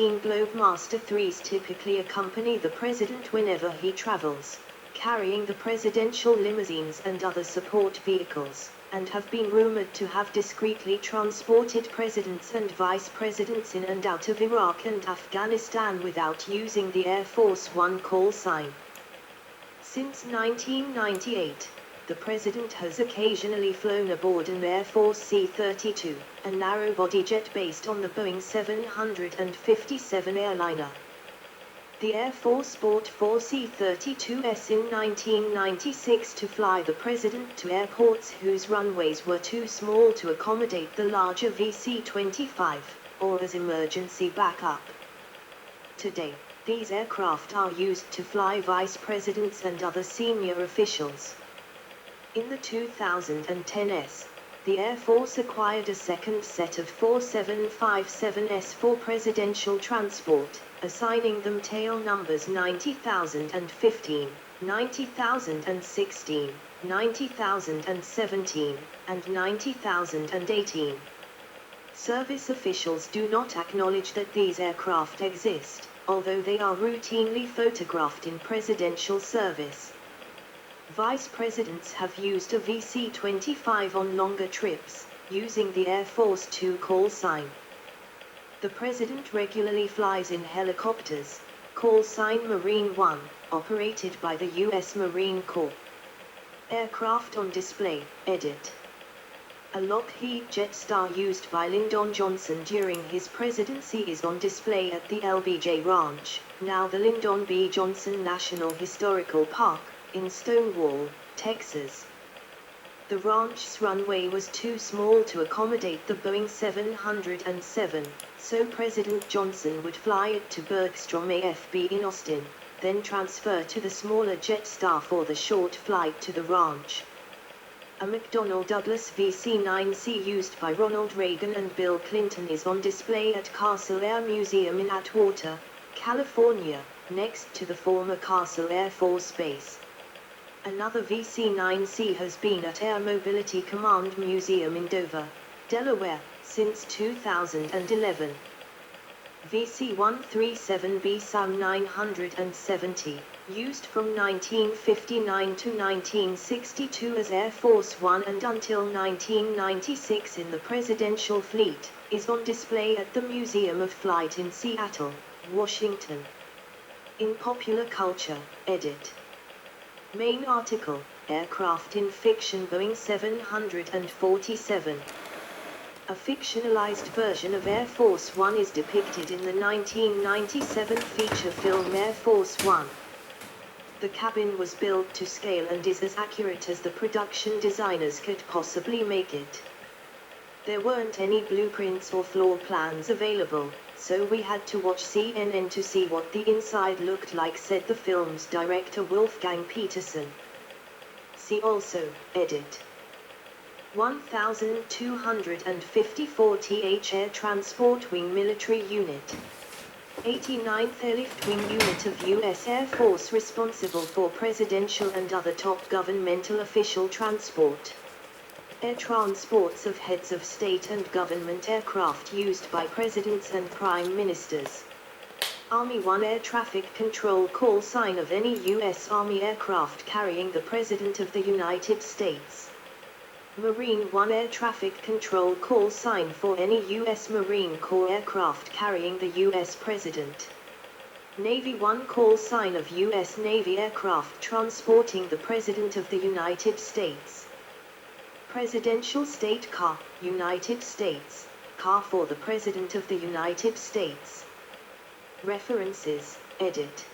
Globemaster IIIs typically accompany the president whenever he travels, carrying the presidential limousines and other support vehicles, and have been rumored to have discreetly transported presidents and vice presidents in and out of Iraq and Afghanistan without using the Air Force One call sign. Since 1998, the president has occasionally flown aboard an Air Force C-32, a narrow-body jet based on the Boeing 757 airliner. The Air Force bought 4 C-32s in 1996 to fly the president to airports whose runways were too small to accommodate the larger VC-25, or as emergency backup. Today, these aircraft are used to fly vice presidents and other senior officials. In the 2010s, the Air Force acquired a second set of 4 757s for presidential transport, assigning them tail numbers 90,015, 90,016, 90,017, and 90,018. Service officials do not acknowledge that these aircraft exist, although they are routinely photographed in presidential service. Vice presidents have used a VC-25 on longer trips, using the Air Force Two call sign. The president regularly flies in helicopters, call sign Marine One, operated by the U.S. Marine Corps. Aircraft on display, edit. A Lockheed Jetstar used by Lyndon Johnson during his presidency is on display at the LBJ Ranch, now the Lyndon B. Johnson National Historical Park, in Stonewall, Texas. The ranch's runway was too small to accommodate the Boeing 707, so President Johnson would fly it to Bergstrom AFB in Austin, then transfer to the smaller Jetstar for the short flight to the ranch. A McDonnell Douglas VC-9C used by Ronald Reagan and Bill Clinton is on display at Castle Air Museum in Atwater, California, next to the former Castle Air Force Base. Another VC-9C has been at Air Mobility Command Museum in Dover, Delaware, since 2011. VC-137B SAM 970, used from 1959 to 1962 as Air Force One and until 1996 in the Presidential Fleet, is on display at the Museum of Flight in Seattle, Washington. In popular culture, edit. Main article, Aircraft in Fiction Boeing 747. A fictionalized version of Air Force One is depicted in the 1997 feature film Air Force One. The cabin was built to scale and is as accurate as the production designers could possibly make it. There weren't any blueprints or floor plans available, so we had to watch CNN to see what the inside looked like, said the film's director Wolfgang Peterson. See also, edit. 1254 TH Air Transport Wing Military Unit. 89th Airlift Wing Unit of U.S. Air Force responsible for presidential and other top governmental official transport. Air transports of heads of state and government aircraft used by presidents and prime ministers. Army One Air Traffic Control call sign of any U.S. Army aircraft carrying the President of the United States. Marine One Air Traffic Control call sign for any U.S. Marine Corps aircraft carrying the U.S. President. Navy One call sign of U.S. Navy aircraft transporting the President of the United States. Presidential State Car, United States, car for the President of the United States. References, edit.